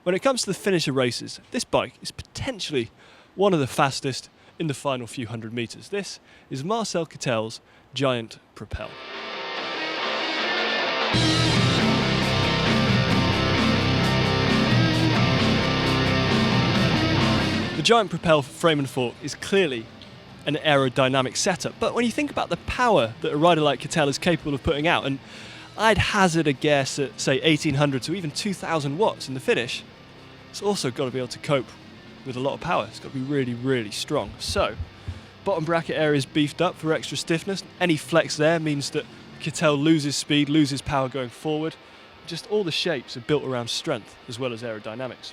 When it comes to the finisher races, this bike is potentially one of the fastest in the final few hundred metres. This is Marcel Kittel's Giant Propel. The Giant Propel frame and fork is clearly an aerodynamic setup, but when you think about the power that a rider like Kittel is capable of putting out, and I'd hazard a guess at say 1800 to even 2000 watts in the finish, it's also got to be able to cope with a lot of power. It's got to be really, really strong. So, bottom bracket area is beefed up for extra stiffness. Any flex there means that Kittel loses speed, loses power going forward. Just all the shapes are built around strength as well as aerodynamics.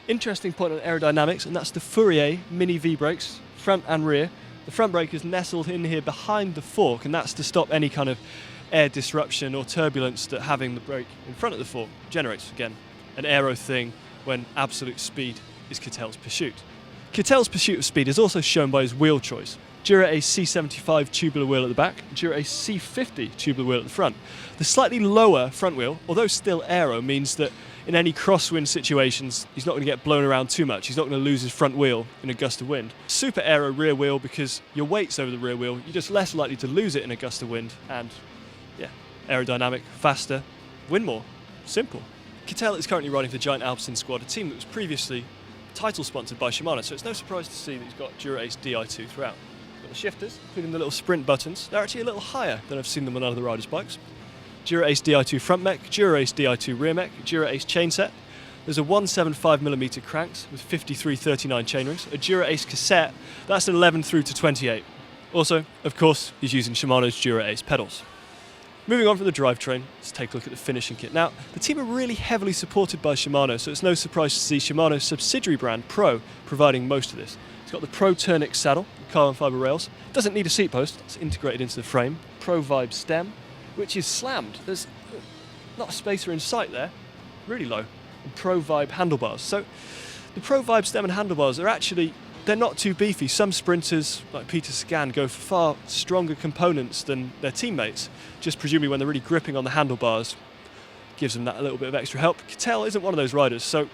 Interesting point on aerodynamics, and that's the Fourier mini V-brakes, front and rear. The front brake is nestled in here behind the fork, and that's to stop any kind of air disruption or turbulence that having the brake in front of the fork generates. Again, an aero thing when absolute speed is Kittel's pursuit. Kittel's pursuit of speed is also shown by his wheel choice. Dura-Ace C75 tubular wheel at the back, Dura-Ace C50 tubular wheel at the front. The slightly lower front wheel, although still aero, means that in any crosswind situations, he's not going to get blown around too much. He's not going to lose his front wheel in a gust of wind. Super aero rear wheel, because your weight's over the rear wheel, you're just less likely to lose it in a gust of wind. And yeah, aerodynamic, faster, win more. Simple. Kittel is currently riding for the Giant Alpecin squad, a team that was previously title sponsored by Shimano, so it's no surprise to see that he's got Dura-Ace Di2 throughout. Got the shifters, including the little sprint buttons. They're actually a little higher than I've seen them on other riders' bikes. Dura-Ace Di2 front mech, Dura-Ace Di2 rear mech, Dura-Ace chainset. There's a 175mm cranks with 5339 chainrings, a Dura-Ace cassette, that's an 11 through to 28. Also, of course, he's using Shimano's Dura-Ace pedals. Moving on from the drivetrain, let's take a look at the finishing kit. Now, the team are really heavily supported by Shimano, so it's no surprise to see Shimano's subsidiary brand, Pro, providing most of this. It's got the Pro Turnix saddle, carbon fibre rails, doesn't need a seat post, it's integrated into the frame, Pro Vibe stem, which is slammed. There's not a spacer in sight there, really low, and Pro Vibe handlebars. So the Pro Vibe stem and handlebars are actually, they're not too beefy. Some sprinters, like Peter Sagan, go for far stronger components than their teammates, just presumably when they're really gripping on the handlebars, gives them that a little bit of extra help. Kittel isn't one of those riders, so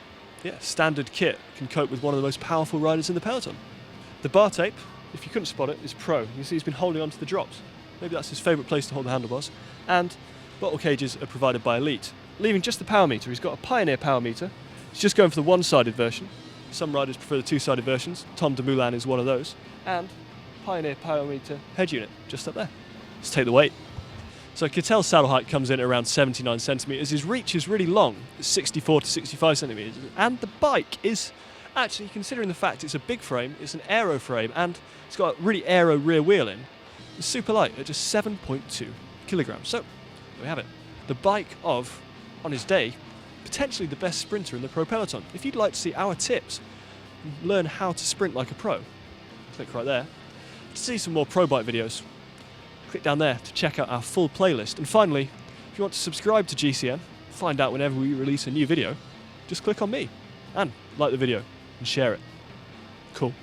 yeah, standard kit can cope with one of the most powerful riders in the peloton. The bar tape, if you couldn't spot it, is Pro. You can see he's been holding on to the drops. Maybe that's his favourite place to hold the handlebars. And bottle cages are provided by Elite. Leaving just the power meter, he's got a Pioneer power meter. He's just going for the one-sided version. Some riders prefer the two-sided versions. Tom Dumoulin is one of those. And Pioneer power meter head unit, just up there. Let's take the weight. So Kittel's saddle height comes in at around 79 centimetres. His reach is really long, it's 64 to 65 centimetres. And the bike is actually, considering the fact it's a big frame, it's an aero frame, and it's got a really aero rear wheel in, it's super light at just 7.2 kilograms. So there we have it. The bike of, on his day, potentially the best sprinter in the pro peloton. If you'd like to see our tips, learn how to sprint like a pro, click right there. To see some more pro bike videos, click down there to check out our full playlist. And finally, if you want to subscribe to GCN, find out whenever we release a new video, just click on me and like the video and share it. Cool.